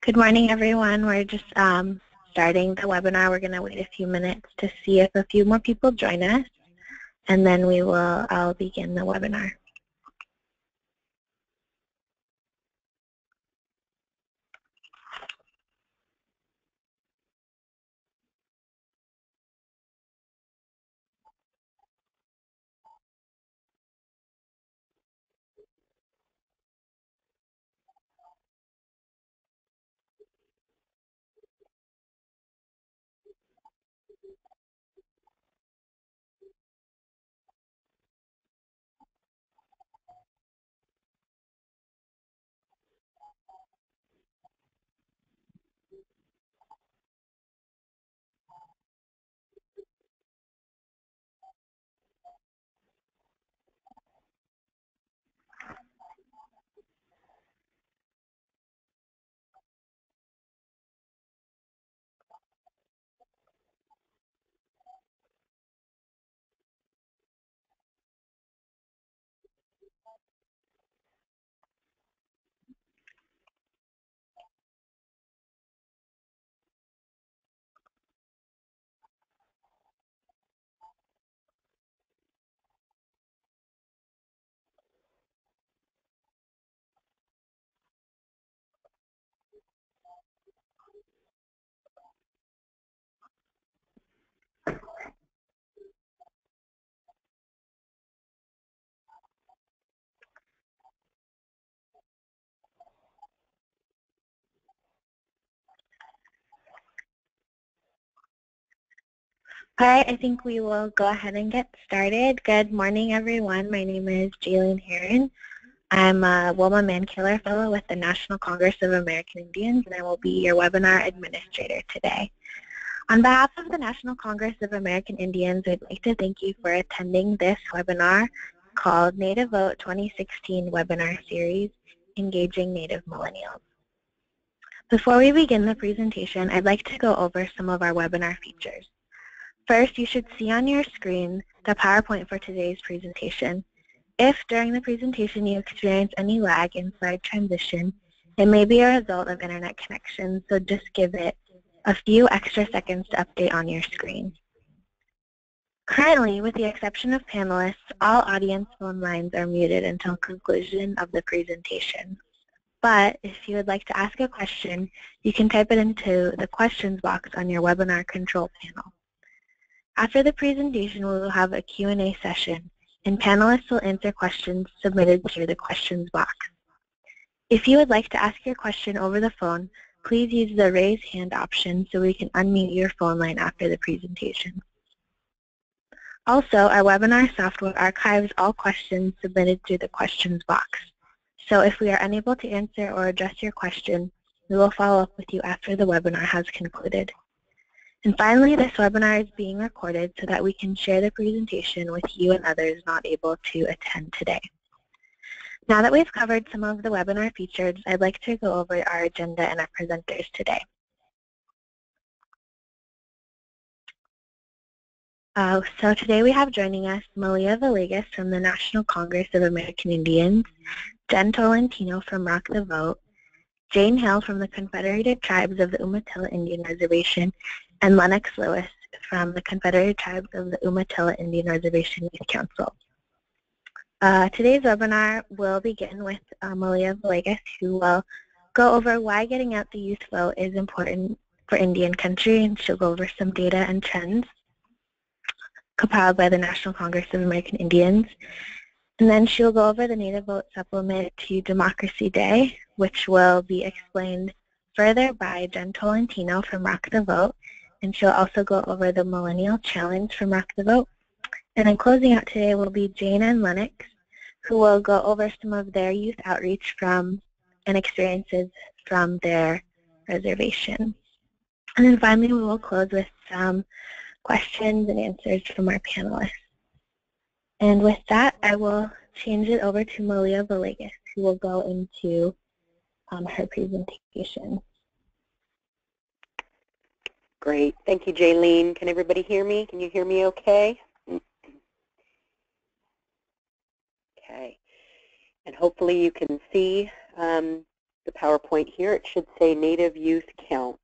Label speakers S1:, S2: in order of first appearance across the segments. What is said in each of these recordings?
S1: Good morning, everyone. We're just starting the webinar. We're going to wait a few minutes to see if a few more people join us, and then I'll begin the webinar. All right, I think we will go ahead and get started. Good morning, everyone. My name is Jaylene Heron. I'm a Wilma Mankiller Fellow with the National Congress of American Indians, and I will be your webinar administrator today. On behalf of the National Congress of American Indians, I'd like to thank you for attending this webinar called Native Vote 2016 Webinar Series, Engaging Native Millennials. Before we begin the presentation, I'd like to go over some of our webinar features. First, you should see on your screen the PowerPoint for today's presentation. If during the presentation you experience any lag in slide transition, it may be a result of internet connection, so just give it a few extra seconds to update on your screen. Currently, with the exception of panelists, all audience phone lines are muted until conclusion of the presentation. But if you would like to ask a question, you can type it into the questions box on your webinar control panel. After the presentation, we will have a Q&A session, and panelists will answer questions submitted through the questions box. If you would like to ask your question over the phone, please use the raise hand option so we can unmute your phone line after the presentation. Also, our webinar software archives all questions submitted through the questions box. So if we are unable to answer or address your question, we will follow up with you after the webinar has concluded. And finally, this webinar is being recorded so that we can share the presentation with you and others not able to attend today. Now that we've covered some of the webinar features, I'd like to go over our agenda and our presenters today. So today we have joining us Malia Villegas from the National Congress of American Indians, Jen Tolentino from Rock the Vote, Jane Hill from the Confederated Tribes of the Umatilla Indian Reservation, and Lennox Lewis from the Confederated Tribes of the Umatilla Indian Reservation Youth Council. Today's webinar will begin with Malia Villegas, who will go over why getting out the youth vote is important for Indian country, and she'll go over some data and trends compiled by the National Congress of American Indians. And then she'll go over the Native Vote Supplement to Democracy Day, which will be explained further by Jen Tolentino from Rock the Vote, and she'll also go over the Millennial Challenge from Rock the Vote. And then closing out today will be Jane and Lennox, who will go over some of their youth outreach and experiences from their reservation. And then finally, we will close with some questions and answers from our panelists. And with that, I will change it over to Malia Villegas, who will go into her presentation.
S2: Great. Thank you, Jaylene. Can everybody hear me? Can you hear me okay? Okay. And hopefully you can see the the PowerPoint here, it should say Native Youth Count.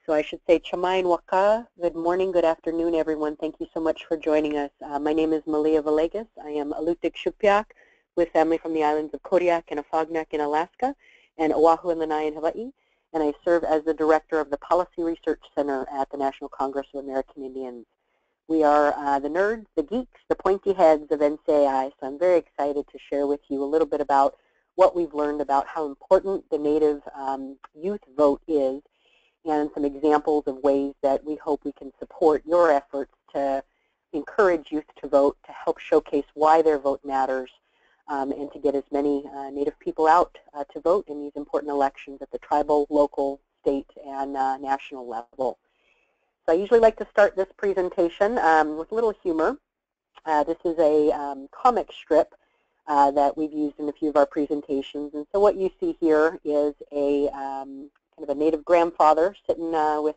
S2: So I should say Chamain Waka. Good morning, good afternoon, everyone. Thank you so much for joining us. My name is Malia Villegas. I am Alutiiq Shukpiaq with family from the islands of Kodiak and Afognak in Alaska and Oahu and Lanai in Hawaii. And I serve as the director of the Policy Research Center at the National Congress of American Indians. We are the nerds, the geeks, the pointy heads of NCAI, so I'm very excited to share with you a little bit about what we've learned about how important the Native youth vote is and some examples of ways that we hope we can support your efforts to encourage youth to vote, to help showcase why their vote matters, and to get as many Native people out to vote in these important elections at the tribal, local, state, and national level. So I usually like to start this presentation with a little humor. This is a comic strip that we've used in a few of our presentations. And so what you see here is a kind of a Native grandfather sitting with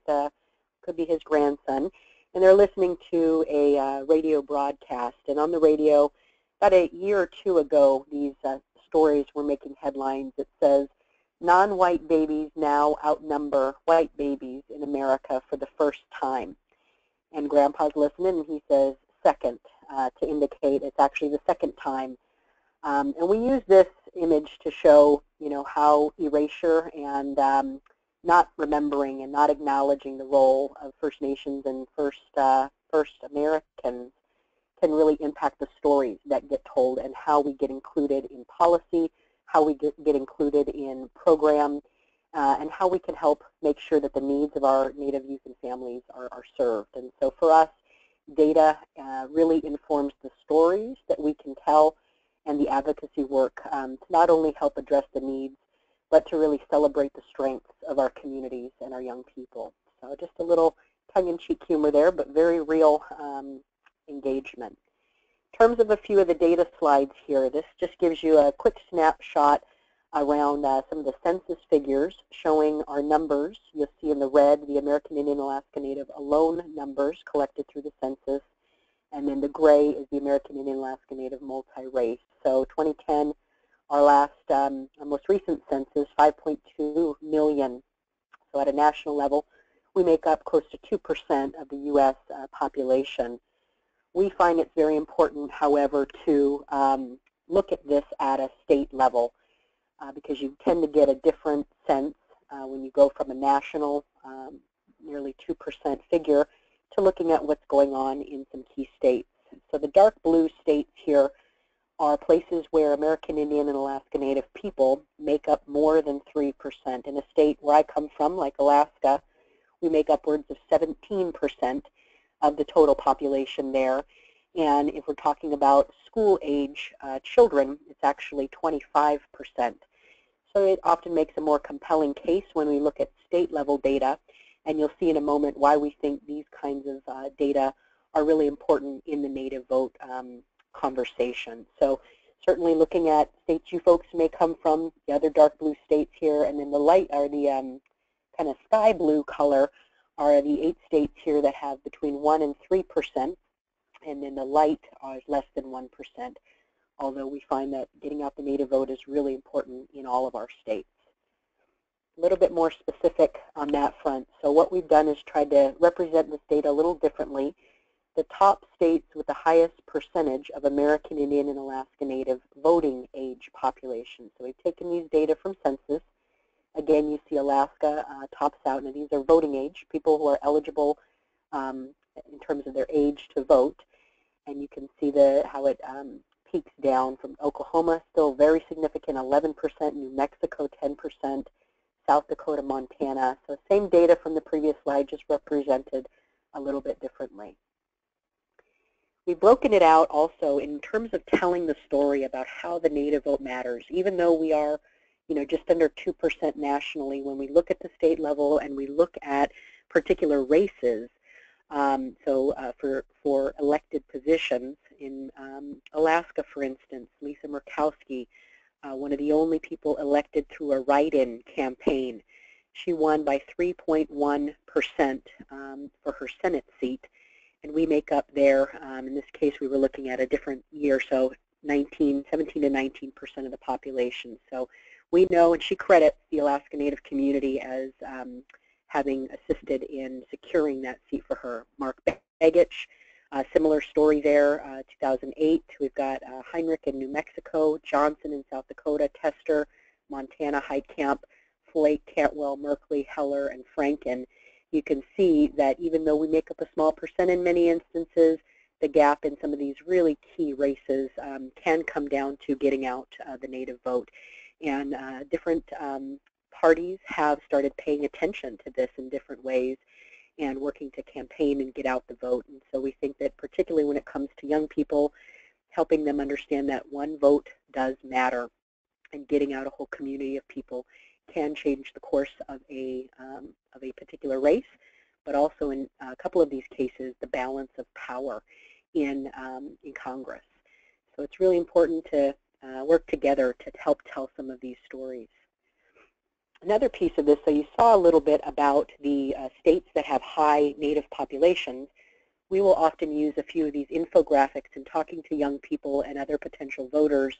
S2: could be his grandson, and they're listening to a radio broadcast. And on the radio, about a year or two ago, these stories were making headlines. It says, non-white babies now outnumber white babies in America for the first time. And Grandpa's listening, and he says second, to indicate it's actually the second time. And we use this image to show, how erasure and not remembering and not acknowledging the role of First Nations and First Americans can really impact the stories that get told and how we get included in policy, how we get included in program, and how we can help make sure that the needs of our Native youth and families are served. And so for us, data really informs the stories that we can tell and the advocacy work to not only help address the needs, but to really celebrate the strengths of our communities and our young people. So just a little tongue-in-cheek humor there, but very real engagement. In terms of a few of the data slides here, this just gives you a quick snapshot around some of the census figures showing our numbers. You'll see in the red the American Indian Alaska Native alone numbers collected through the census, and then the gray is the American Indian Alaska Native multi-race. So 2010, our most recent census, 5.2 million. So at a national level, we make up close to 2% of the U.S. population. We find it's very important, however, to look at this at a state level because you tend to get a different sense when you go from a national, nearly 2% figure, to looking at what's going on in some key states. So the dark blue states here are places where American Indian and Alaska Native people make up more than 3%. In a state where I come from, like Alaska, we make upwards of 17% of the total population there. And if we're talking about school-age children, it's actually 25%. So it often makes a more compelling case when we look at state-level data, and you'll see in a moment why we think these kinds of data are really important in the Native vote conversation. So certainly looking at states you folks may come from, the other dark blue states here, and then the light, or the kind of sky blue color, are the 8 states here that have between 1 and 3%, and then the light is less than 1%, although we find that getting out the Native vote is really important in all of our states. A little bit more specific on that front. So what we've done is tried to represent this data a little differently. The top states with the highest percentage of American Indian and Alaska Native voting age population. So we've taken these data from census. Again, you see Alaska tops out, and these are voting age, people who are eligible in terms of their age to vote. And you can see how it peaks down from Oklahoma, still very significant, 11%, New Mexico, 10%, South Dakota, Montana. So same data from the previous slide, just represented a little bit differently. We've broken it out also in terms of telling the story about how the Native vote matters. Even though we are, just under 2% nationally, when we look at the state level and we look at particular races, for elected positions in Alaska, for instance, Lisa Murkowski, one of the only people elected through a write-in campaign. She won by 3.1% for her Senate seat, and we make up there, in this case we were looking at a different year, so 17 to 19% of the population. So We know, and she credits the Alaska Native community as having assisted in securing that seat for her. Mark Begich, similar story there, 2008. We've got Heinrich in New Mexico, Johnson in South Dakota, Tester, Montana, Heitkamp, Flake, Cantwell, Merkley, Heller, and Franken. You can see that even though we make up a small percent in many instances, the gap in some of these really key races can come down to getting out the Native vote. And different parties have started paying attention to this in different ways and working to campaign and get out the vote. And so we think that particularly when it comes to young people, helping them understand that one vote does matter and getting out a whole community of people can change the course of a particular race, but also in a couple of these cases, the balance of power in Congress. So it's really important to work together to help tell some of these stories. Another piece of this, so you saw a little bit about the states that have high Native populations. We will often use a few of these infographics in talking to young people and other potential voters.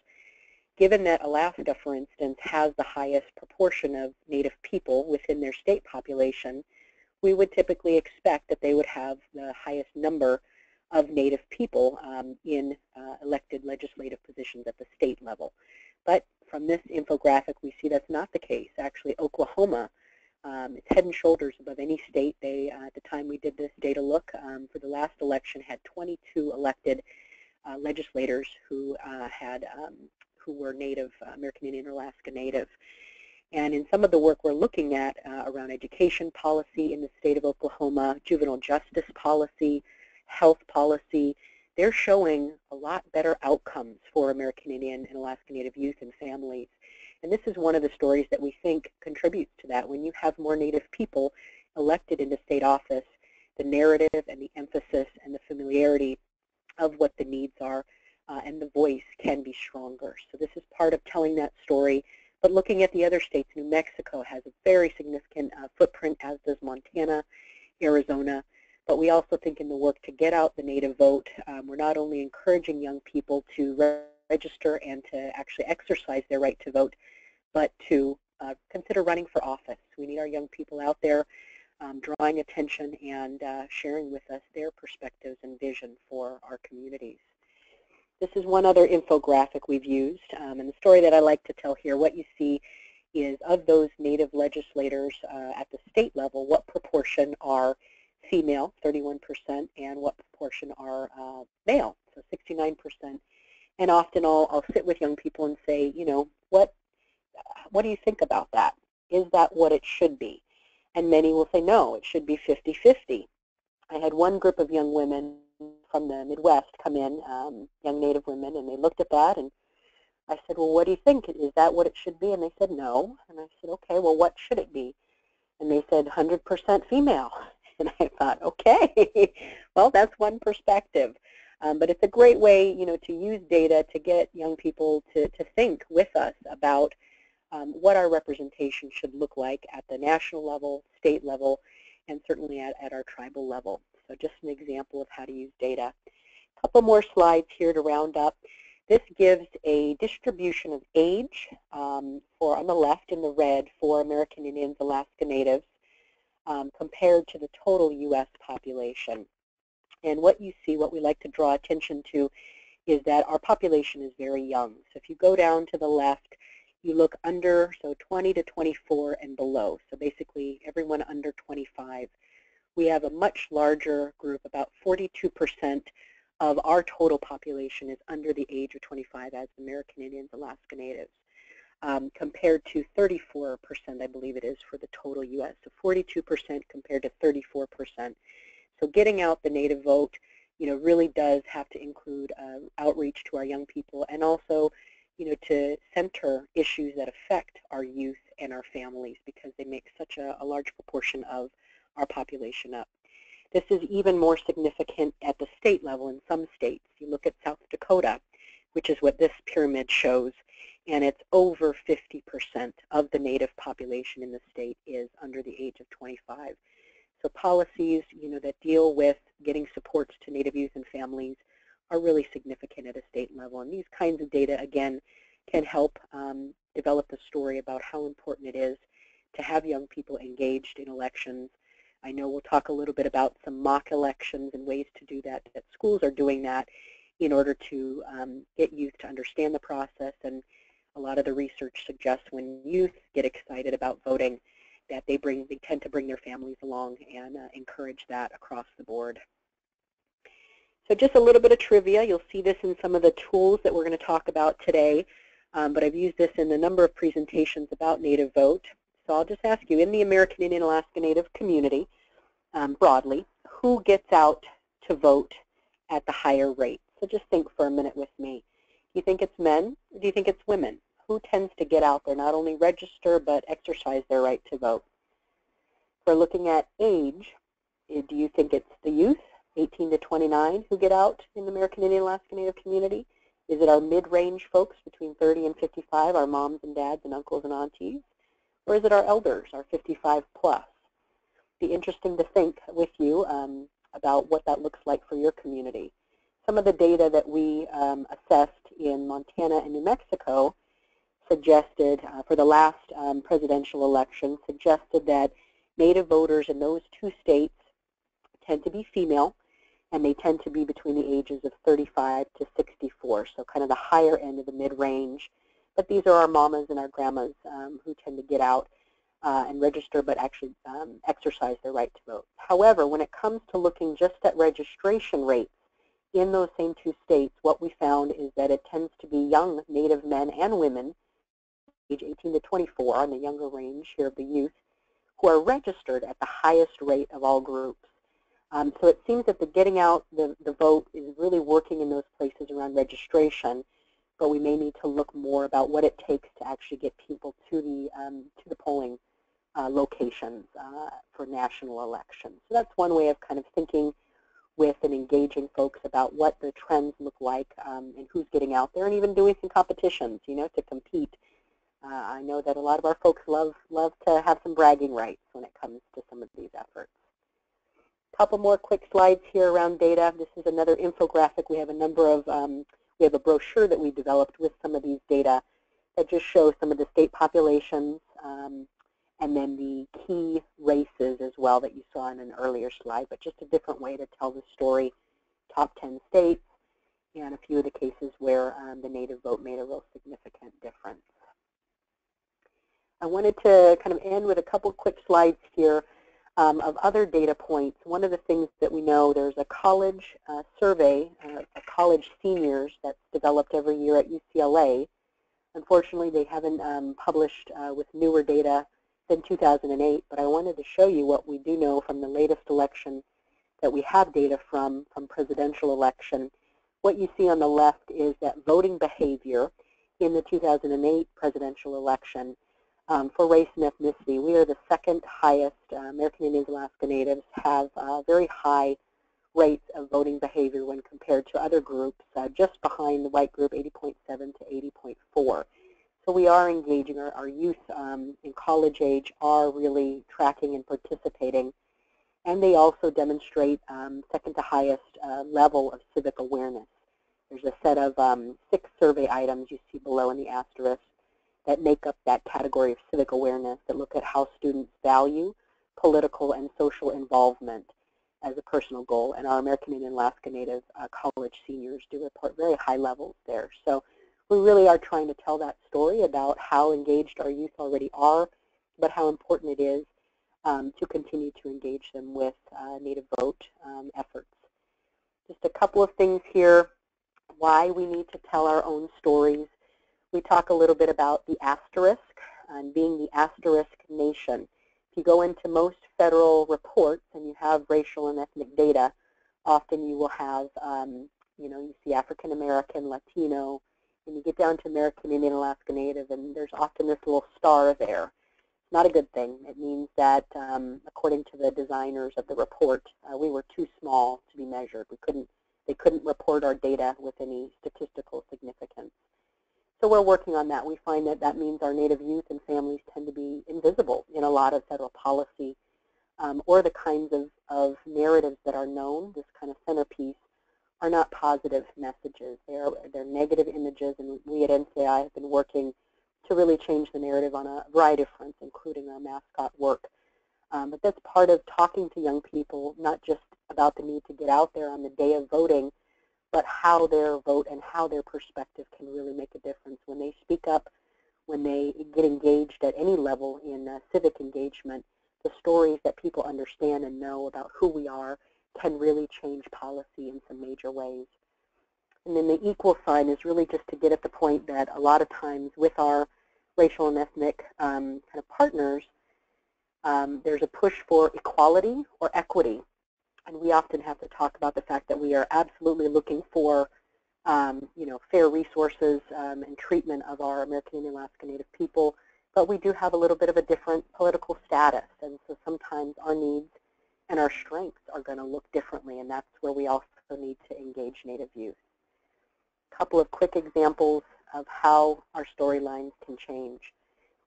S2: Given that Alaska, for instance, has the highest proportion of Native people within their state population, we would typically expect that they would have the highest number of Native people in elected legislative positions at the state level. But from this infographic, we see that's not the case. Actually, Oklahoma, it's head and shoulders above any state. They, at the time we did this data look for the last election, had 22 elected legislators who were Native American Indian or Alaska Native. And in some of the work we're looking at around education policy in the state of Oklahoma, juvenile justice policy, health policy, they're showing a lot better outcomes for American Indian and Alaska Native youth and families. And this is one of the stories that we think contributes to that. When you have more Native people elected into state office, the narrative and the emphasis and the familiarity of what the needs are and the voice can be stronger. So this is part of telling that story. But looking at the other states, New Mexico has a very significant footprint, as does Montana, Arizona. But we also think in the work to get out the Native vote, we're not only encouraging young people to register and to actually exercise their right to vote, but to consider running for office. We need our young people out there drawing attention and sharing with us their perspectives and vision for our communities. This is one other infographic we've used, and the story that I like to tell here, what you see is of those Native legislators at the state level, what proportion are female, 31%, and what proportion are male, so 69%. And often I'll sit with young people and say, you know, what do you think about that? Is that what it should be? And many will say, no, it should be 50-50. I had one group of young women from the Midwest come in, young Native women, and they looked at that, and I said, well, what do you think? Is that what it should be? And they said, no. And I said, okay, well, what should it be? And they said 100% female. And I thought, okay, well, that's one perspective. But it's a great way, you know, to use data to get young people to think with us about what our representation should look like at the national level, state level, and certainly at our tribal level. So just an example of how to use data. A couple more slides here to round up. This gives a distribution of age for, on the left in the red, for American Indians, Alaska Natives, compared to the total U.S. population. And what you see, what we like to draw attention to, is that our population is very young. So if you go down to the left, you look under, so 20 to 24 and below. So basically everyone under 25. We have a much larger group, about 42% of our total population is under the age of 25 as American Indians, Alaska Natives, compared to 34%, I believe it is, for the total U.S. So 42% compared to 34%. So getting out the Native vote, you know, really does have to include outreach to our young people, and also, you know, to center issues that affect our youth and our families, because they make such a large proportion of our population up. This is even more significant at the state level in some states. You look at South Dakota, which is what this pyramid shows, and it's over 50% of the Native population in the state is under the age of 25. So policies, you know, that deal with getting supports to Native youth and families are really significant at a state level. And these kinds of data, again, can help developed a story about how important it is to have young people engaged in elections. I know we'll talk a little bit about some mock elections and ways to do that, that schools are doing that in order to get youth to understand the process. And a lot of the research suggests when youth get excited about voting that they tend to bring their families along and encourage that across the board. So just a little bit of trivia. You'll see this in some of the tools that we're going to talk about today, but I've used this in a number of presentations about Native Vote. So I'll just ask you, in the American Indian Alaska Native community, broadly, who gets out to vote at the higher rate? So just think for a minute with me. Do you think it's men, or do you think it's women? Who tends to get out there, not only register, but exercise their right to vote? If we're looking at age, do you think it's the youth, 18 to 29, who get out in the American Indian Alaska Native community? Is it our mid-range folks between 30 and 55, our moms and dads and uncles and aunties? Or is it our elders, our 55 plus? Be interesting to think with you about what that looks like for your community. Some of the data that we assessed in Montana and New Mexico suggested, for the last presidential election, suggested that Native voters in those two states tend to be female, and they tend to be between the ages of 35 to 64, so kind of the higher end of the mid-range. But these are our mamas and our grandmas who tend to get out and register, but actually exercise their right to vote. However, when it comes to looking just at registration rates in those same two states, what we found is that it tends to be young Native men and women, age 18 to 24, on the younger range here of the youth, who are registered at the highest rate of all groups. So it seems that the getting out the vote is really working in those places around registration, but we may need to look more about what it takes to actually get people to the polling locations for national elections. So that's one way of kind of thinking with and engaging folks about what the trends look like and who's getting out there, and even doing some competitions, you know, to compete. I know that a lot of our folks love to have some bragging rights when it comes to some of these efforts. A couple more quick slides here around data. This is another infographic. We have a number of, we have a brochure that we developed with some of these data that just shows some of the state populations and then the key races as well that you saw in an earlier slide, but just a different way to tell the story. Top 10 states and a few of the cases where the Native vote made a real significant difference. I wanted to kind of end with a couple quick slides here of other data points. One of the things that we know, there's a college survey of college seniors that's developed every year at UCLA. Unfortunately, they haven't published with newer data than 2008, but I wanted to show you what we do know from the latest election that we have data from presidential election. What you see on the left is that voting behavior in the 2008 presidential election for race and ethnicity. We are the second highest. American Indians, Alaska Natives have very high rates of voting behavior when compared to other groups, just behind the white group, 80.7 to 80.4. So we are engaging. Our youth in college age are really tracking and participating, and they also demonstrate second to highest level of civic awareness. There's a set of 6 survey items you see below in the asterisk that make up that category of civic awareness, that look at how students value political and social involvement as a personal goal. And our American Indian Alaska Native college seniors do report very high levels there. So we really are trying to tell that story about how engaged our youth already are, but how important it is to continue to engage them with Native vote efforts. Just a couple of things here, why we need to tell our own stories. We talk a little bit about the asterisk and being the asterisk nation. If you go into most federal reports and you have racial and ethnic data, often you will have, you see African American, Latino, and you get down to American Indian, Alaska Native, and there's often this little star there. It's not a good thing. It means that, according to the designers of the report, we were too small to be measured. They couldn't report our data with any statistical significance. So we're working on that. We find that that means our Native youth and families tend to be invisible in a lot of federal policy, or the kinds of narratives that are known, this kind of centerpiece, are not positive messages. They're negative images, and we at NCI have been working to really change the narrative on a variety of fronts, including our mascot work. But that's part of talking to young people, not just about the need to get out there on the day of voting, but how their vote and how their perspective can really make a difference. When they speak up, when they get engaged at any level in civic engagement, the stories that people understand and know about who we are can really change policy in some major ways. And then the equal sign is really just to get at the point that a lot of times with our racial and ethnic kind of partners, there's a push for equality or equity. And we often have to talk about the fact that we are absolutely looking for fair resources and treatment of our American Indian Alaska Native people, but we do have a little bit of a different political status, and so sometimes our needs and our strengths are going to look differently, and that's where we also need to engage Native youth. A couple of quick examples of how our storylines can change.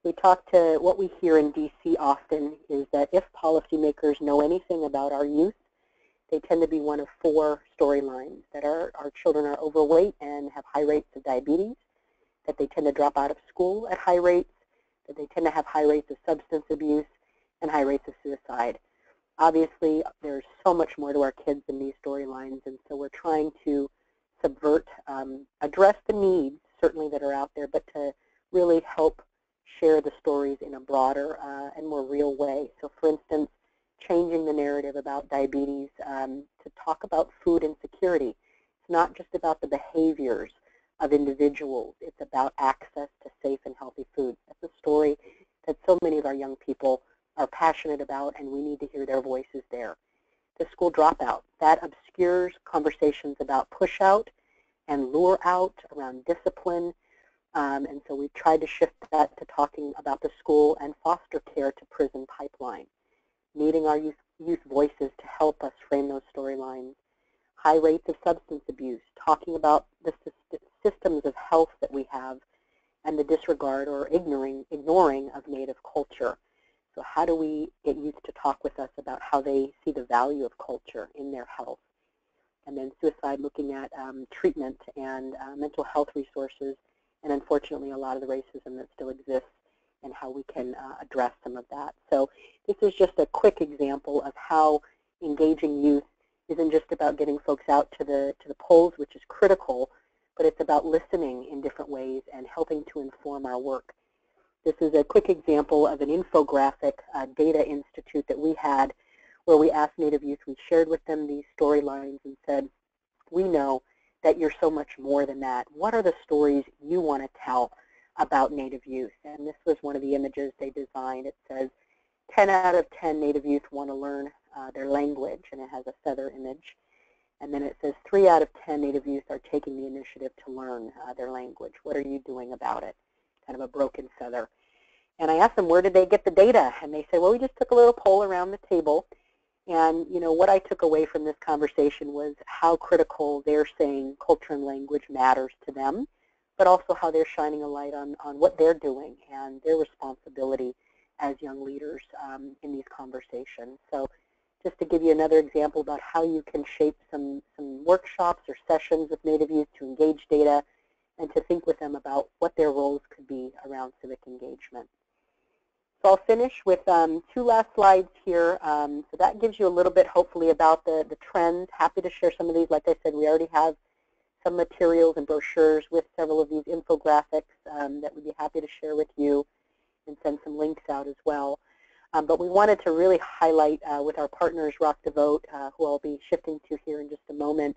S2: We talk to what we hear in DC often is that if policymakers know anything about our youth, they tend to be one of four storylines, that our children are overweight and have high rates of diabetes, that they tend to drop out of school at high rates, that they tend to have high rates of substance abuse, and high rates of suicide. Obviously, there's so much more to our kids than these storylines, and so we're trying to subvert, address the needs, certainly, that are out there, but to really help share the stories in a broader and more real way. So, for instance, changing the narrative about diabetes to talk about food insecurity. It's not just about the behaviors of individuals. It's about access to safe and healthy food. That's a story that so many of our young people are passionate about, and we need to hear their voices there. The school dropout, that obscures conversations about push out and lure out around discipline. And so we've tried to shift that to talking about the school and foster care to prison pipeline. Needing our youth voices to help us frame those storylines. High rates of substance abuse, talking about the systems of health that we have and the disregard or ignoring of Native culture. So how do we get youth to talk with us about how they see the value of culture in their health? And then suicide, looking at treatment and mental health resources, and unfortunately a lot of the racism that still exists, and how we can address some of that. So this is just a quick example of how engaging youth isn't just about getting folks out to the polls, which is critical, but it's about listening in different ways and helping to inform our work. This is a quick example of an infographic data institute that we had where we asked Native youth, we shared with them these storylines and said, we know that you're so much more than that. What are the stories you want to tell about Native youth? And this was one of the images they designed. It says 10 out of 10 Native youth want to learn their language, and it has a feather image. And then it says 3 out of 10 Native youth are taking the initiative to learn their language. What are you doing about it? Kind of a broken feather. And I asked them, where did they get the data? And they said, well, we just took a little poll around the table. And what I took away from this conversation was how critical they're saying culture and language matters to them, but also how they're shining a light on what they're doing and their responsibility as young leaders in these conversations. So just to give you another example about how you can shape some workshops or sessions with Native youth to engage data and to think with them about what their roles could be around civic engagement. So I'll finish with 2 last slides here. So that gives you a little bit, hopefully, about the trends. Happy to share some of these. Like I said, we already have some materials and brochures with several of these infographics that we'd be happy to share with you and send some links out as well. But we wanted to really highlight with our partners, Rock the Vote, who I'll be shifting to here in just a moment,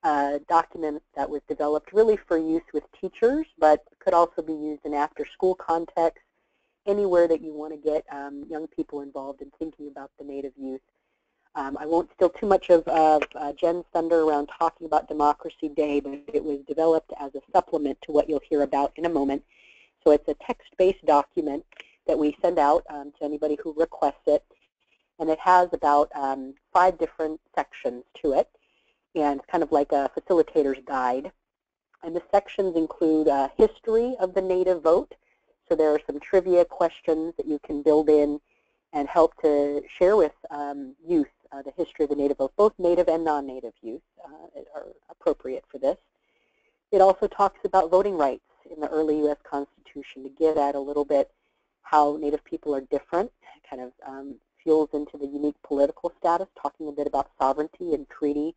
S2: a document that was developed really for use with teachers, but could also be used in after-school context, anywhere that you want to get young people involved in thinking about the Native youth. I won't steal too much of Jen's thunder around talking about Democracy Day, but it was developed as a supplement to what you'll hear about in a moment. So it's a text-based document that we send out to anybody who requests it, and it has about 5 different sections to it, and kind of like a facilitator's guide. And the sections include history of the Native vote. So there are some trivia questions that you can build in and help to share with youth the history of the Native vote. Both Native and non-Native youth are appropriate for this. It also talks about voting rights in the early U.S. Constitution to get at a little bit how Native people are different, kind of fuels into the unique political status, talking a bit about sovereignty and treaty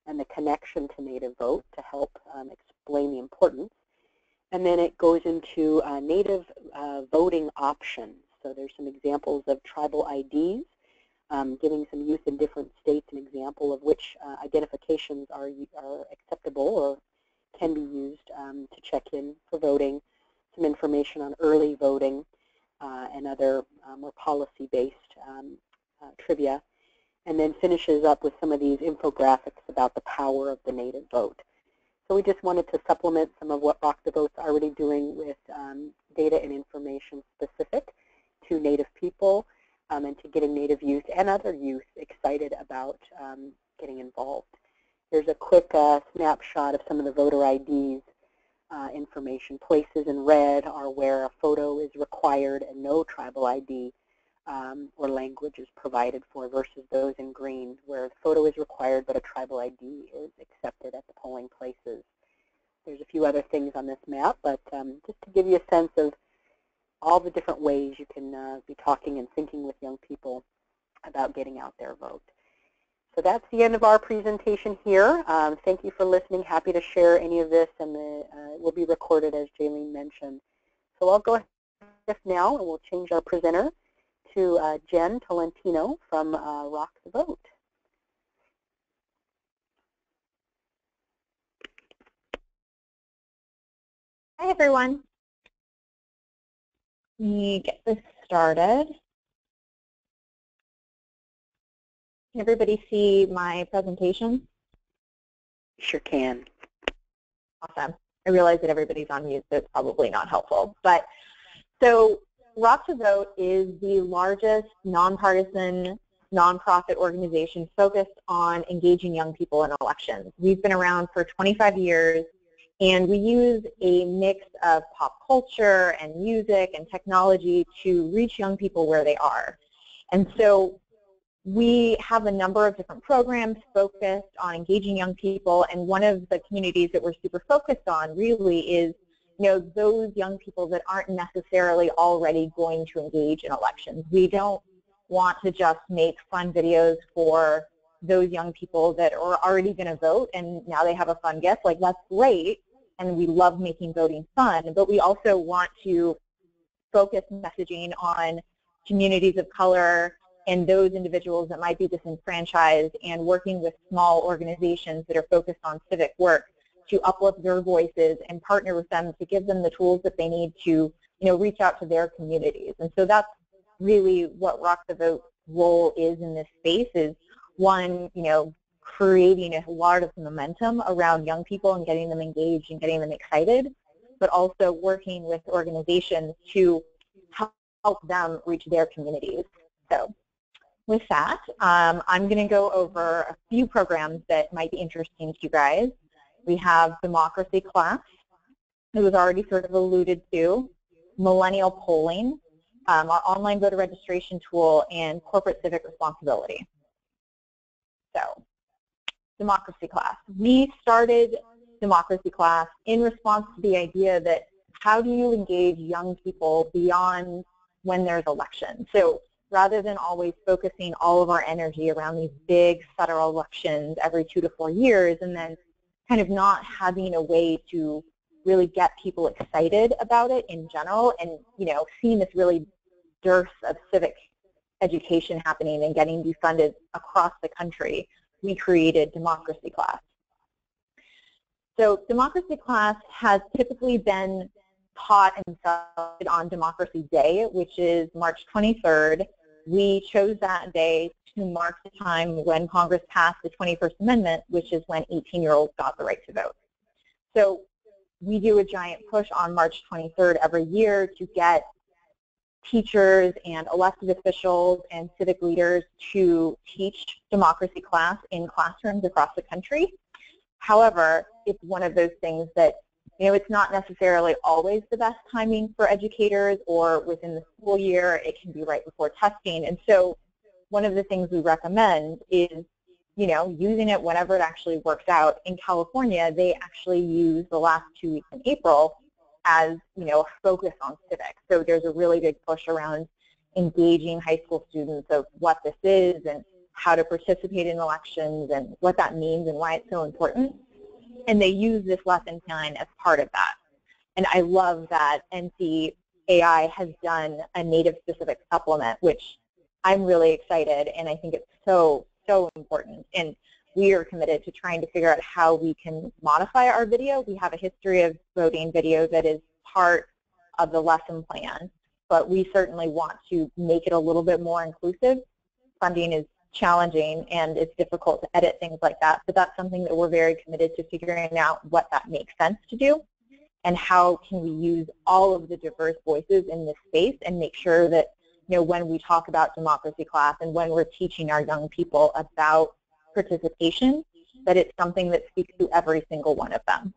S2: and the connection to Native vote to help explain the importance. And then it goes into Native voting options. So there's some examples of tribal IDs, giving some youth in different states an example of which identifications are acceptable or can be used to check in for voting, some information on early voting and other more policy-based trivia, and then finishes up with some of these infographics about the power of the Native vote. So we just wanted to supplement some of what Rock the Vote's already doing with data and information specific to Native people and to getting Native youth and other youth excited about getting involved. Here's a quick snapshot of some of the voter IDs information. Places in red are where a photo is required and no tribal ID or language is provided for, versus those in green where the photo is required but a tribal ID is accepted at the polling places. There's a few other things on this map, but just to give you a sense of all the different ways you can be talking and thinking with young people about getting out their vote. So that's the end of our presentation here. Thank you for listening. Happy to share any of this, and it will be recorded, as Jaylene mentioned. So I'll go ahead now, and we'll change our presenter to Jen Tolentino from Rock the Vote.
S3: Hi, everyone. Let me get this started. Can everybody see my presentation?
S2: Sure can.
S3: Awesome. I realize that everybody's on mute, so it's probably not helpful. But so Rock the Vote is the largest nonpartisan nonprofit organization focused on engaging young people in elections. We've been around for 25 years, and we use a mix of pop culture and music and technology to reach young people where they are. And so we have a number of different programs focused on engaging young people, and one of the communities that we're super focused on really is, you know, those young people that aren't necessarily already going to engage in elections. We don't want to just make fun videos for those young people that are already going to vote and now they have a fun gift. Like, that's great, and we love making voting fun, but we also want to focus messaging on communities of color and those individuals that might be disenfranchised, and working with small organizations that are focused on civic work to uplift their voices and partner with them to give them the tools that they need to, you know, reach out to their communities. And so that's really what Rock the Vote role is in this space, is one, you know, creating a lot of momentum around young people and getting them engaged and getting them excited, but also working with organizations to help them reach their communities. So with that, I'm going to go over a few programs that might be interesting to you guys. We have Democracy Class, it was already sort of alluded to, Millennial Polling, our online voter registration tool, and Corporate Civic Responsibility. So, Democracy Class. We started Democracy Class in response to the idea that how do you engage young people beyond when there's elections? So rather than always focusing all of our energy around these big federal elections every 2 to 4 years and then kind of not having a way to really get people excited about it in general, and, you know, seeing this really dearth of civic education happening and getting defunded across the country, we created Democracy Class. So Democracy Class has typically been taught and studied on Democracy Day, which is March 23rd. We chose that day to mark the time when Congress passed the 21st Amendment, which is when 18-year-olds got the right to vote. So we do a giant push on March 23rd every year to get teachers and elected officials and civic leaders to teach Democracy Class in classrooms across the country. However, it's one of those things that, you know, it's not necessarily always the best timing for educators, or within the school year. It can be right before testing. And so one of the things we recommend is, you know, using it whenever it actually works out. In California, they actually use the last 2 weeks in April as, you know, a focus on civics. So there's a really big push around engaging high school students of what this is and how to participate in elections and what that means and why it's so important. And they use this lesson plan as part of that. And I love that NCAI has done a Native-specific supplement, which I'm really excited, and I think it's so, so important. And we are committed to trying to figure out how we can modify our video. We have a history of voting video that is part of the lesson plan, but we certainly want to make it a little bit more inclusive. Funding is challenging and it's difficult to edit things like that, but that's something that we're very committed to figuring out what that makes sense to do and how can we use all of the diverse voices in this space and make sure that, you know, when we talk about democracy class and when we're teaching our young people about participation, that it's something that speaks to every single one of them.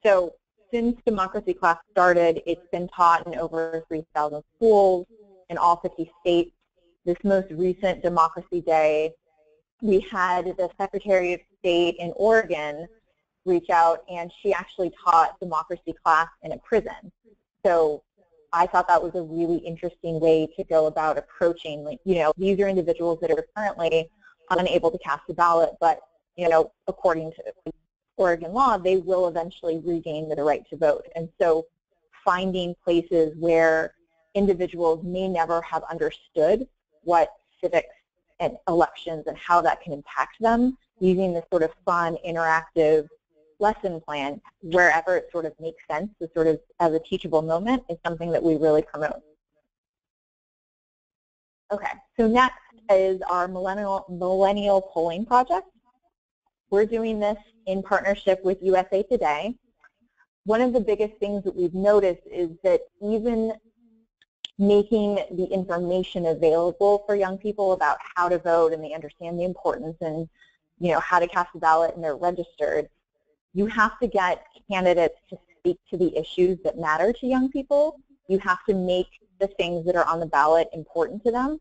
S3: So since democracy class started, it's been taught in over 3,000 schools in all 50 states. This most recent Democracy Day, we had the Secretary of State in Oregon reach out, and she actually taught democracy class in a prison. So I thought that was a really interesting way to go about approaching, like, you know, these are individuals that are currently unable to cast a ballot, but, you know, according to Oregon law, they will eventually regain the right to vote. And so finding places where individuals may never have understood what civics and elections and how that can impact them, using this sort of fun, interactive lesson plan wherever it sort of makes sense, to sort of as a teachable moment, is something that we really promote. Okay, so next is our millennial polling project. We're doing this in partnership with USA Today. One of the biggest things that we've noticed is that even making the information available for young people about how to vote and they understand the importance and, you know, how to cast a ballot and they're registered, you have to get candidates to speak to the issues that matter to young people. You have to make the things that are on the ballot important to them,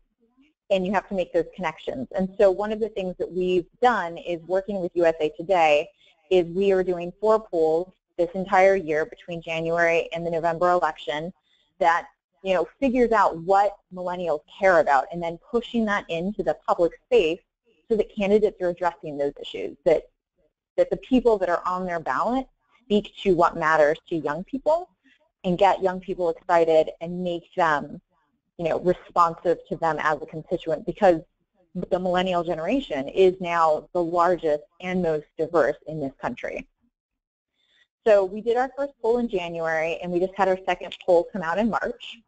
S3: and you have to make those connections. And so one of the things that we've done is working with USA Today is we are doing 4 polls this entire year between January and the November election that, you know, figures out what millennials care about and then pushing that into the public space so that candidates are addressing those issues, that the people that are on their ballot speak to what matters to young people and get young people excited and make them, you know, responsive to them as a constituent, because the millennial generation is now the largest and most diverse in this country. So we did our first poll in January, and we just had our second poll come out in March.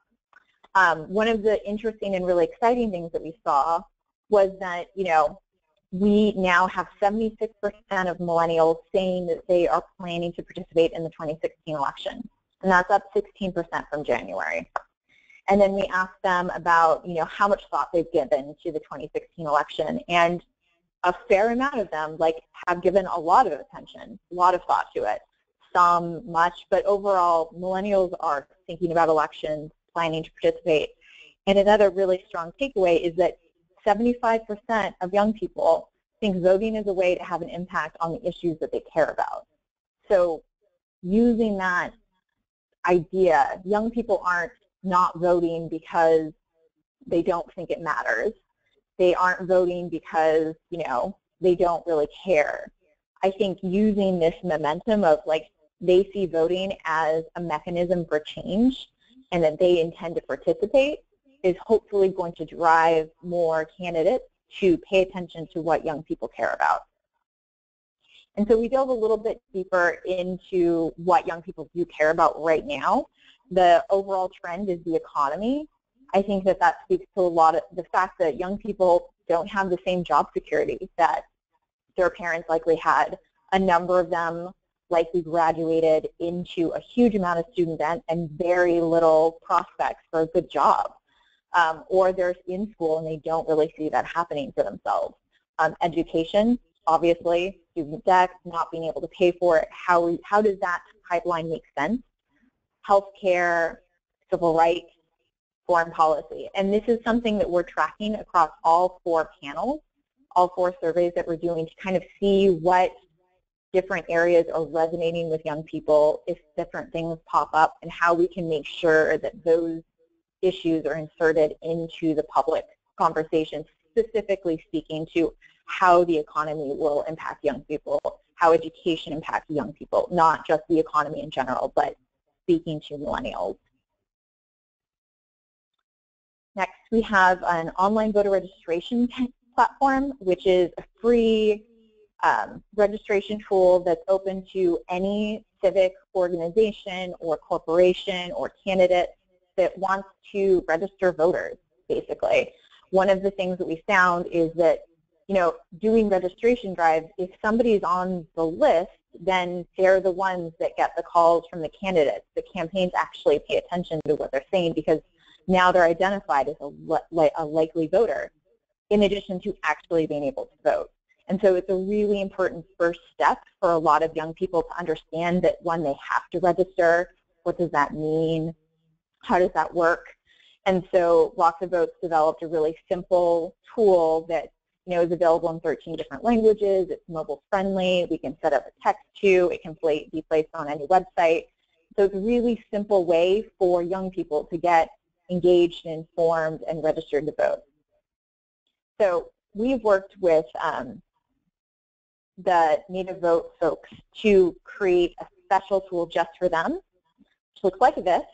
S3: One of the interesting and really exciting things that we saw was that, you know, we now have 76% of millennials saying that they are planning to participate in the 2016 election, and that's up 16% from January. And then we asked them about, you know, how much thought they've given to the 2016 election, and a fair amount of them, like, have given a lot of attention, a lot of thought to it. Some much, but overall, millennials are thinking about elections, planning to participate. And another really strong takeaway is that 75% of young people think voting is a way to have an impact on the issues that they care about. So using that idea, young people aren't not voting because they don't think it matters. They aren't voting because, you know, they don't really care. I think using this momentum of, like, they see voting as a mechanism for change and that they intend to participate is hopefully going to drive more candidates to pay attention to what young people care about. And so we dove a little bit deeper into what young people do care about right now. The overall trend is the economy. I think that that speaks to a lot of the fact that young people don't have the same job security that their parents likely had. A number of them likely graduated into a huge amount of student debt and very little prospects for a good job. Or they're in school and they don't really see that happening for themselves. Education, obviously, student debt, not being able to pay for it. How does that pipeline make sense? Healthcare, civil rights, foreign policy. And this is something that we're tracking across all 4 panels, all 4 surveys that we're doing to kind of see what different areas are resonating with young people, if different things pop up, and how we can make sure that those issues are inserted into the public conversation, specifically speaking to how the economy will impact young people, how education impacts young people, not just the economy in general, but speaking to millennials. Next, we have an online voter registration platform, which is a free registration tool that's open to any civic organization or corporation or candidate that wants to register voters, basically. One of the things that we found is that, you know, doing registration drives, if somebody's on the list, then they're the ones that get the calls from the candidates. The campaigns actually pay attention to what they're saying because now they're identified as a likely voter, in addition to actually being able to vote. And so it's a really important first step for a lot of young people to understand that when they have to register, what does that mean? How does that work? And so Rock the Vote's developed a really simple tool that, you know, is available in 13 different languages. It's mobile friendly. We can set up a text queue. It can be placed on any website. So it's a really simple way for young people to get engaged, informed, and registered to vote. So we've worked with the Native Vote folks to create a special tool just for them, which looks like this.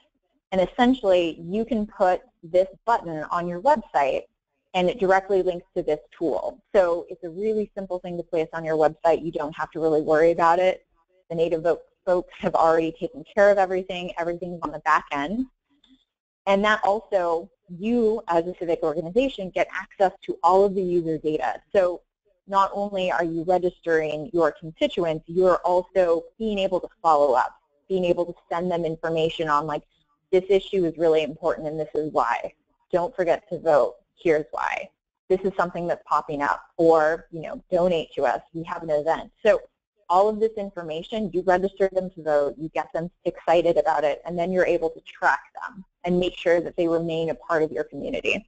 S3: And essentially, you can put this button on your website, and it directly links to this tool. So it's a really simple thing to place on your website. You don't have to really worry about it. The Native Vote folks have already taken care of everything. Everything's on the back end. And that also, you as a civic organization get access to all of the user data. So not only are you registering your constituents, you're also being able to follow up, being able to send them information on, like, this issue is really important and this is why. Don't forget to vote. Here's why. This is something that's popping up, or, you know, donate to us. We have an event. So all of this information, you register them to vote, you get them excited about it, and then you're able to track them and make sure that they remain a part of your community.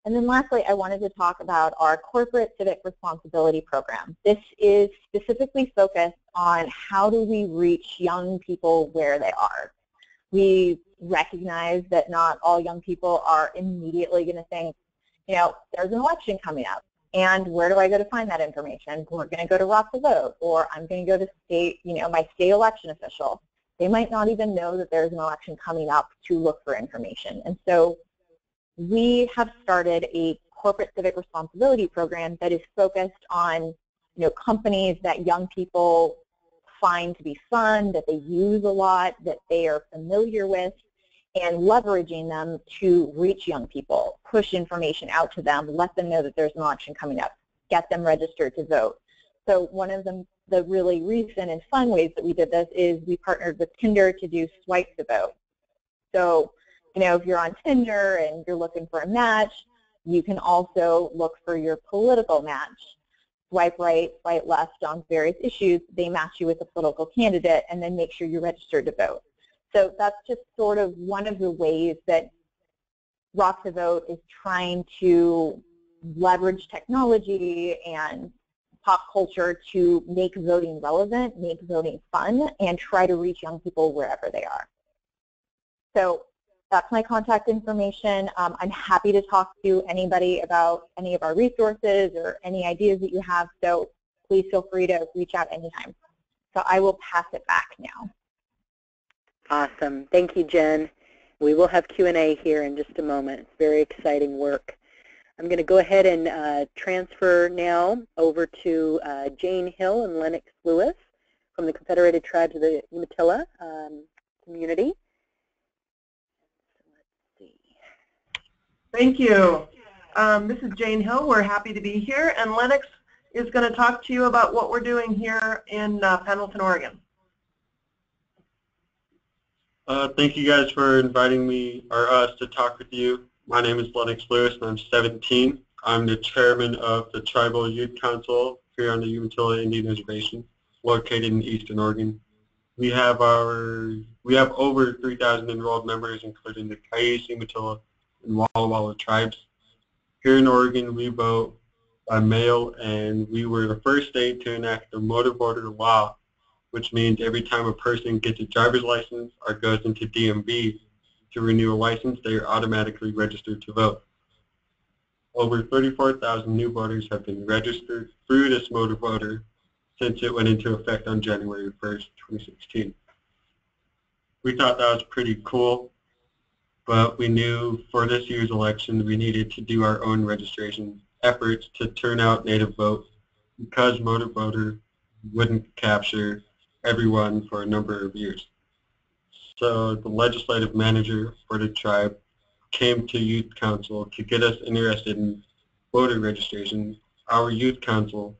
S3: And then lastly, I wanted to talk about our corporate civic responsibility program. This is specifically focused on how do we reach young people where they are. We recognize that not all young people are immediately going to think, you know, there's an election coming up, and where do I go to find that information? We're going to go to Rock the Vote, or I'm going to go to state, you know, my state election official. They might not even know that there's an election coming up to look for information. And so we have started a corporate civic responsibility program that is focused on, you know, companies that young people find to be fun, that they use a lot, that they are familiar with, and leveraging them to reach young people, push information out to them, let them know that there's an election coming up, get them registered to vote. So one of the really recent and fun ways that we did this is we partnered with Tinder to do Swipe to Vote. So, you know, if you're on Tinder and you're looking for a match, you can also look for your political match. Swipe right, swipe left on various issues. They match you with a political candidate, and then make sure you're registered to vote. So that's just sort of one of the ways that Rock the Vote is trying to leverage technology and pop culture to make voting relevant, make voting fun, and try to reach young people wherever they are. So that's my contact information. I'm happy to talk to anybody about any of our resources or any ideas that you have, so please feel free to reach out anytime. So I will pass it back now.
S2: Awesome. Thank you, Jen. We will have Q&A here in just a moment. It's very exciting work. I'm going to go ahead and transfer now over to Jane Hill and Lennox Lewis from the Confederated Tribes of the Umatilla community.
S4: Thank you. This is Jane Hill. We're happy to be here, and Lennox is going to talk to you about what we're doing here in Pendleton, Oregon.
S5: Thank you guys for inviting me, or us, to talk with you. My name is Lennox Lewis, and I'm 17. I'm the chairman of the Tribal Youth Council here on the Umatilla Indian Reservation, located in Eastern Oregon. We have over 3,000 enrolled members, including the Cayuse, Umatilla, and Walla Walla tribes. Here in Oregon, we vote by mail, and we were the first state to enact the motor voter law, which means every time a person gets a driver's license or goes into DMV to renew a license, they are automatically registered to vote. Over 34,000 new voters have been registered through this motor voter since it went into effect on January 1st, 2016. We thought that was pretty cool, but we knew for this year's election we needed to do our own registration efforts to turn out native vote because motor voter wouldn't capture everyone for a number of years. So the legislative manager for the tribe came to youth council to get us interested in voter registration. Our youth council,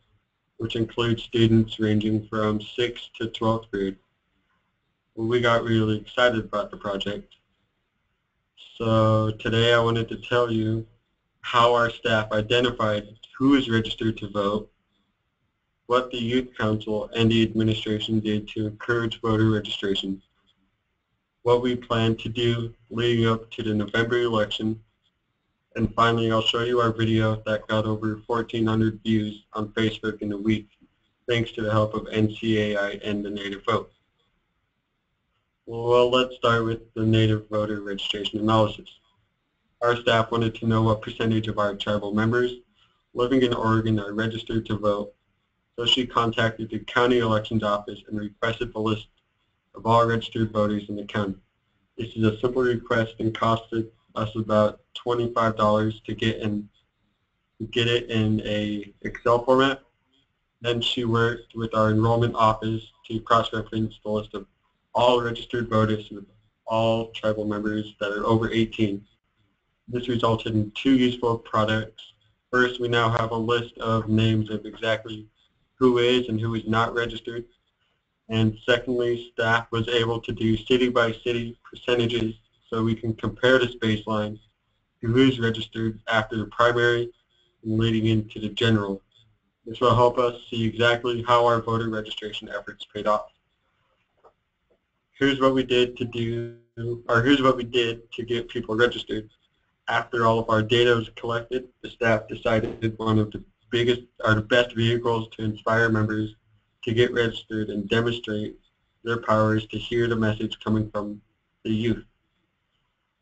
S5: which includes students ranging from 6th to 12th grade, we got really excited about the project. So today I wanted to tell you how our staff identified who is registered to vote, what the youth council and the administration did to encourage voter registration, what we plan to do leading up to the November election, and finally I'll show you our video that got over 1,400 views on Facebook in a week, thanks to the help of NCAI and the Native Vote. Well, let's start with the Native Voter Registration Analysis. Our staff wanted to know what percentage of our tribal members living in Oregon are registered to vote, so she contacted the county elections office and requested the list of all registered voters in the county. This is a simple request and costed us about $25 to get it in a Excel format. Then she worked with our enrollment office to cross-reference the list of all registered voters with all tribal members that are over 18. This resulted in two useful products. First, we now have a list of names of exactly who is and who is not registered. And secondly, staff was able to do city-by-city percentages so we can compare this baseline to who's registered after the primary and leading into the general. This will help us see exactly how our voter registration efforts paid off. Here's what we did to get people registered. After all of our data was collected, the staff decided one of the best vehicles to inspire members to get registered and demonstrate their powers to hear the message coming from the youth.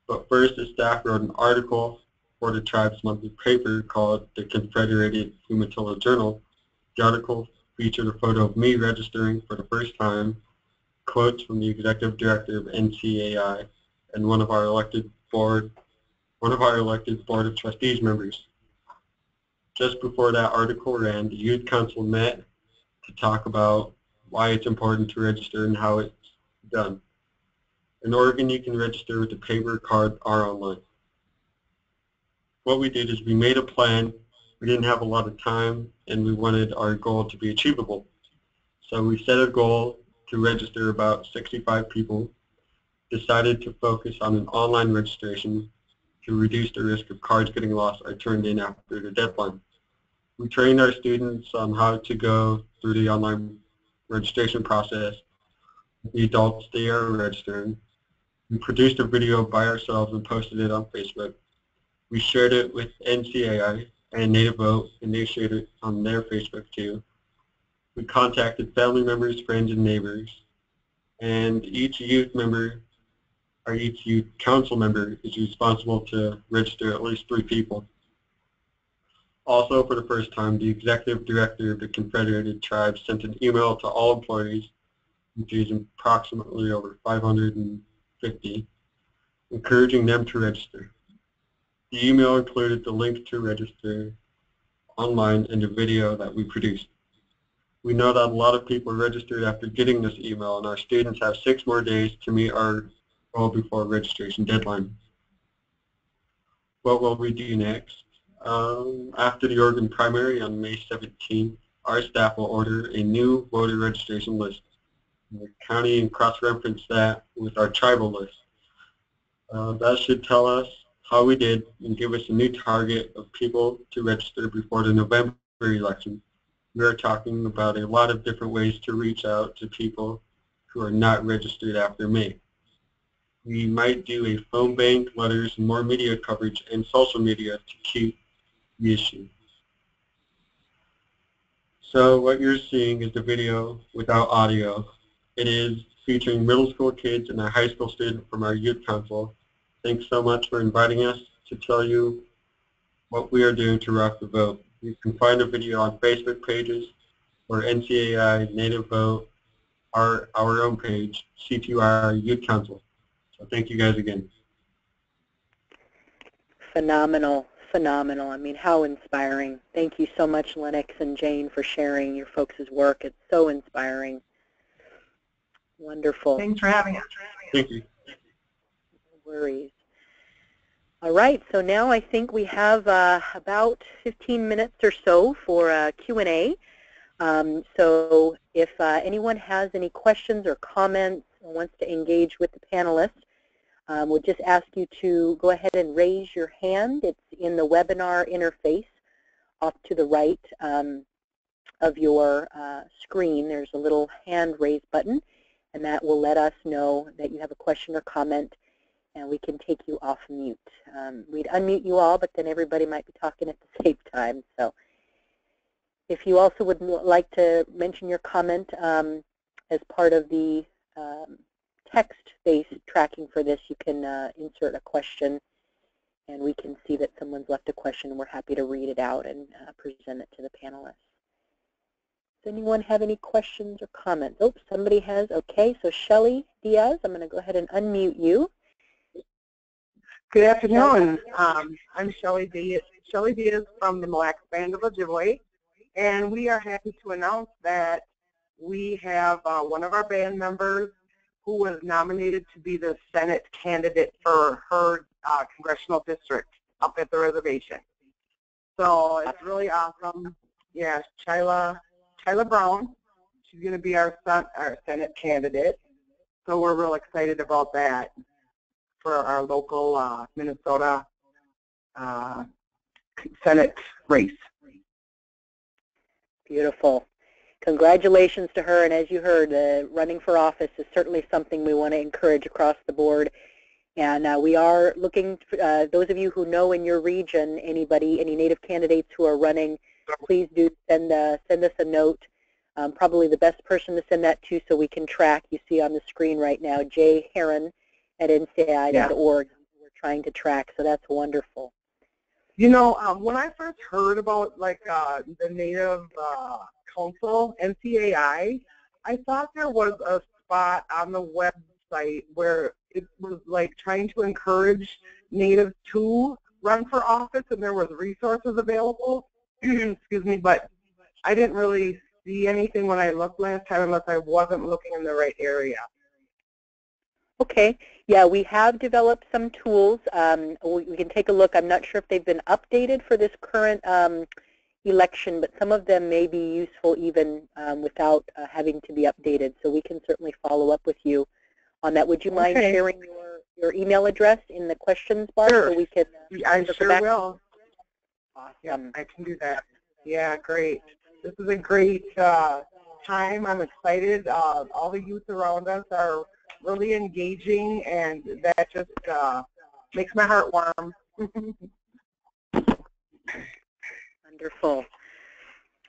S5: But first, the staff wrote an article for the tribe's monthly paper called the Confederated Umatilla Journal. The article featured a photo of me registering for the first time, quotes from the executive director of NCAI, and one of our elected board of trustees members. Just before that article ran, the youth council met to talk about why it's important to register and how it's done. In Oregon, you can register with a paper, card, or online. What we did is we made a plan. We didn't have a lot of time, and we wanted our goal to be achievable. So we set a goal to register about 65 people, decided to focus on an online registration to reduce the risk of cards getting lost or turned in after the deadline. We trained our students on how to go through the online registration process. The adults, they are registering. We produced a video by ourselves and posted it on Facebook. We shared it with NCAI and Native Vote, and they shared it on their Facebook too. We contacted family members, friends, and neighbors, and each youth council member is responsible to register at least 3 people. Also, for the first time, the executive director of the Confederated Tribes sent an email to all employees, which is approximately over 550, encouraging them to register. The email included the link to register online and the video that we produced. We know that a lot of people registered after getting this email, and our students have 6 more days to meet our goal before registration deadline. What will we do next? After the Oregon primary on May 17th, our staff will order a new voter registration list. The county and cross-reference that with our tribal list. That should tell us how we did and give us a new target of people to register before the November election. We are talking about a lot of different ways to reach out to people who are not registered after May. We might do a phone bank, letters, and more media coverage and social media to keep the issue. So what you're seeing is the video without audio. It is featuring middle school kids and a high school student from our youth council. Thanks so much for inviting us to tell you what we are doing to rock the vote. You can find the video on Facebook pages or NCAI, Native Vote, our own page, C2R Youth Council. So thank you guys again.
S2: Phenomenal, phenomenal. I mean, how inspiring. Thank you so much, Lennox and Jane, for sharing your folks' work. It's so inspiring. Wonderful.
S4: Thanks for having us.
S5: Thank you.
S2: No worries. All right, so now I think we have about 15 minutes or so for Q&A. So if anyone has any questions or comments or wants to engage with the panelists, we'll just ask you to go ahead and raise your hand. It's in the webinar interface off to the right of your screen. There's a little hand raise button, and that will let us know that you have a question or comment, and we can take you off mute. We'd unmute you all, but then everybody might be talking at the same time. So if you also would like to mention your comment as part of the text-based tracking for this, you can insert a question, and we can see that someone's left a question, and we're happy to read it out and present it to the panelists. Does anyone have any questions or comments? Oh, somebody has. Okay, so Shelly Diaz, I'm going to go ahead and unmute you.
S6: Good afternoon. I'm Shelly Diaz from the Mille Lacs Band of Ojibwe, and we are happy to announce that we have one of our band members who was nominated to be the Senate candidate for her congressional district up at the reservation. So it's really awesome. Yeah, Chyla Brown. She's going to be our Senate candidate. So we're real excited about that for our local Minnesota Senate race.
S2: Beautiful. Congratulations to her, and as you heard, running for office is certainly something we want to encourage across the board. And we are looking, those of you who know in your region any Native candidates who are running, please do send us a note. Probably the best person to send that to so we can track, you see on the screen right now, Jay Heron at ncai.org. We're trying to track, so that's wonderful.
S6: You know, when I first heard about like the Native Council, NCAI, I thought there was a spot on the website where it was like trying to encourage Natives to run for office, and there was resources available. Excuse me, but I didn't really see anything when I looked last time unless I wasn't looking in the right area.
S2: Okay. Yeah, we have developed some tools. We can take a look. I'm not sure if they've been updated for this current election, but some of them may be useful even without having to be updated. So we can certainly follow up with you on that. Would you mind sharing your email address in the questions bar?
S6: Sure.
S2: So we can
S6: I sure will.
S2: Awesome.
S6: Yeah, I can do that. Yeah, great. This is a great time. I'm excited. All the youth around us are really engaging, and that just makes my heart warm.
S2: Wonderful.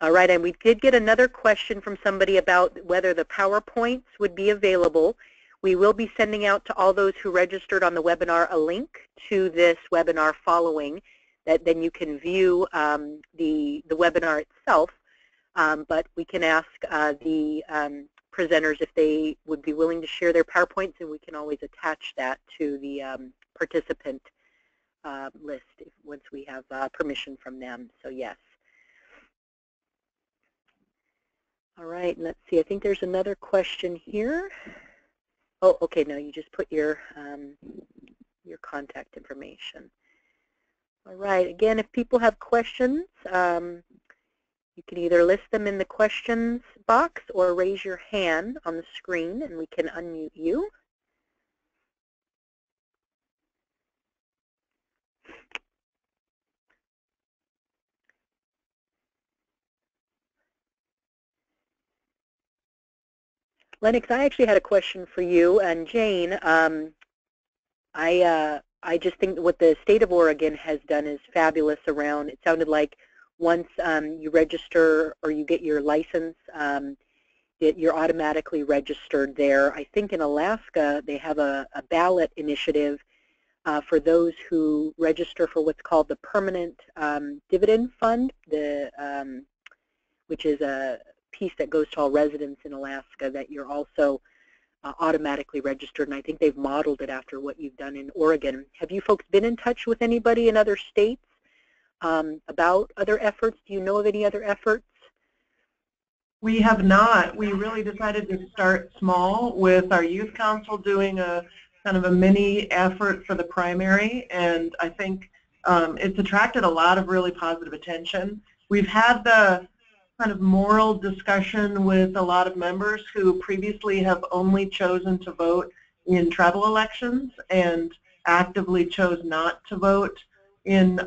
S2: All right, and we did get another question from somebody about whether the PowerPoints would be available. We will be sending out to all those who registered on the webinar a link to this webinar following that then you can view the webinar itself, but we can ask the presenters if they would be willing to share their PowerPoints, and we can always attach that to the participant list once we have permission from them. So yes. All right, let's see. I think there's another question here. Oh, okay. No, you just put your contact information. All right. Again, if people have questions, you can either list them in the questions box or raise your hand on the screen, and we can unmute you. Lennox, I actually had a question for you and Jane. I just think what the state of Oregon has done is fabulous around, it sounded like once you register or you get your license, you're automatically registered there. I think in Alaska they have a ballot initiative for those who register for what's called the Permanent Dividend Fund, which is a piece that goes to all residents in Alaska, that you're also automatically registered, and I think they've modeled it after what you've done in Oregon. Have you folks been in touch with anybody in other states about other efforts? Do you know of any other efforts?
S4: We have not. We really decided to start small with our youth council doing a kind of a mini effort for the primary, and I think it's attracted a lot of really positive attention. We've had the kind of moral discussion with a lot of members who previously have only chosen to vote in tribal elections and actively chose not to vote in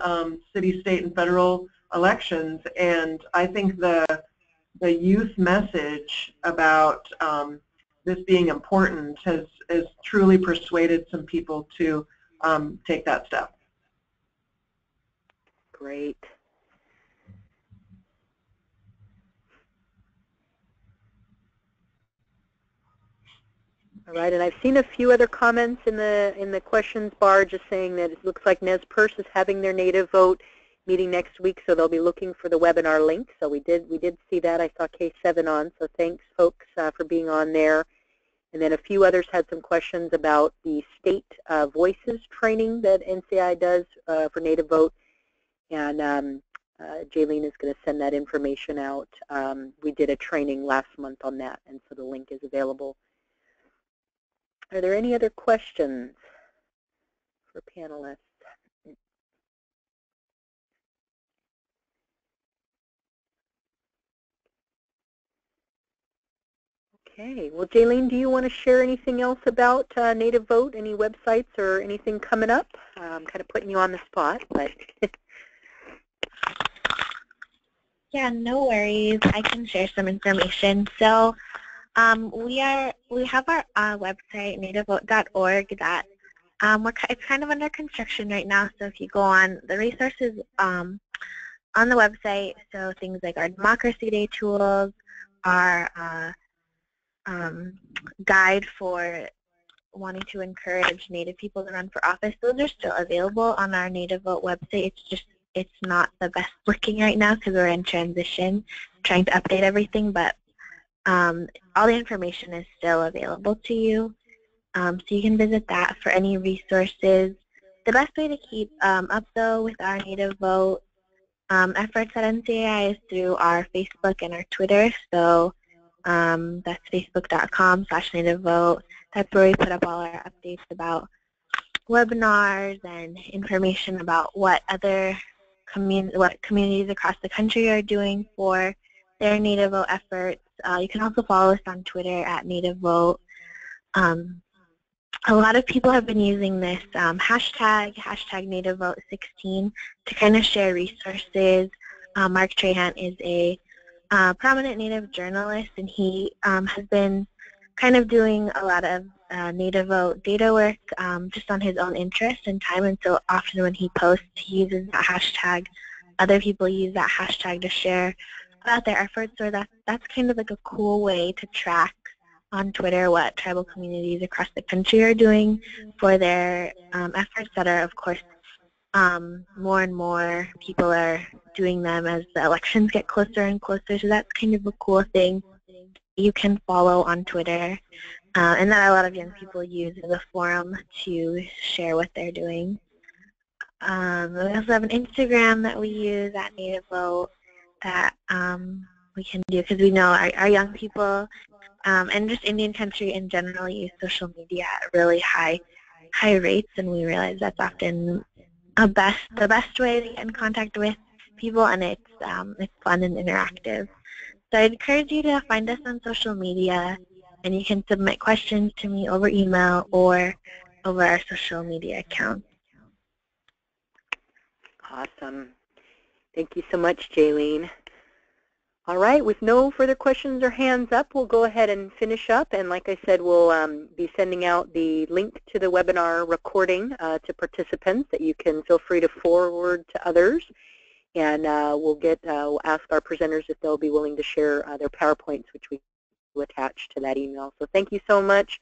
S4: city, state, and federal elections. And I think the youth message about this being important has truly persuaded some people to take that step.
S2: Great. All right, and I've seen a few other comments in the questions bar just saying that it looks like Nez Perce is having their Native Vote meeting next week, so they'll be looking for the webinar link. So we did see that. I saw K7 on, so thanks folks for being on there. And then a few others had some questions about the state voices training that NCI does for Native Vote, and Jaylene is going to send that information out. We did a training last month on that, and so the link is available. Are there any other questions for panelists? Okay. Well, Jaylene, do you want to share anything else about Native Vote, any websites or anything coming up? I'm kind of putting you on the spot, but.
S1: Yeah, no worries. I can share some information. So we have our website, nativevote.org, that it's kind of under construction right now. So if you go on the resources on the website, so things like our Democracy Day tools, our guide for wanting to encourage Native people to run for office, those are still available on our Native Vote website. It's not the best looking right now because we're in transition, trying to update everything, but all the information is still available to you. So you can visit that for any resources. The best way to keep up, though, with our Native Vote efforts at NCAI is through our Facebook and our Twitter. So that's facebook.com/nativevote. That's where we put up all our updates about webinars and information about what other communities across the country are doing for their Native Vote efforts. You can also follow us on Twitter at Native Vote. A lot of people have been using this hashtag NativeVote16 to kind of share resources. Mark Trahan is a prominent Native journalist, and he has been kind of doing a lot of Native Vote data work just on his own interest and time, and so often when he posts, he uses that hashtag. Other people use that hashtag to share about their efforts, or that's kind of like a cool way to track on Twitter what tribal communities across the country are doing for their efforts that are, of course, more and more people are doing them as the elections get closer and closer, so that's kind of a cool thing you can follow on Twitter, and that a lot of young people use as a forum to share what they're doing. We also have an Instagram that we use at Native Vote that we can do, because we know our young people and just Indian country in general use social media at really high rates, and we realize that's often the best way to get in contact with people, and it's fun and interactive. So I'd encourage you to find us on social media, and you can submit questions to me over email or over our social media account.
S2: Awesome. Thank you so much, Jaylene. All right, with no further questions or hands up, we'll go ahead and finish up. And like I said, we'll be sending out the link to the webinar recording to participants that you can feel free to forward to others. and we'll ask our presenters if they'll be willing to share their PowerPoints, which we will attach to that email. So thank you so much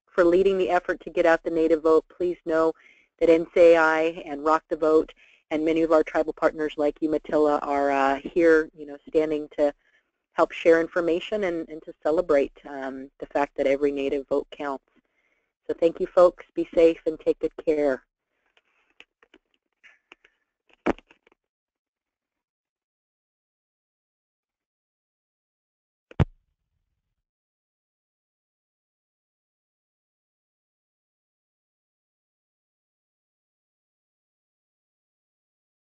S2: for leading the effort to get out the Native vote. Please know that NCAI and Rock the Vote and many of our tribal partners like Umatilla are here, standing to help share information and to celebrate the fact that every Native vote counts. So thank you, folks. Be safe and take good care.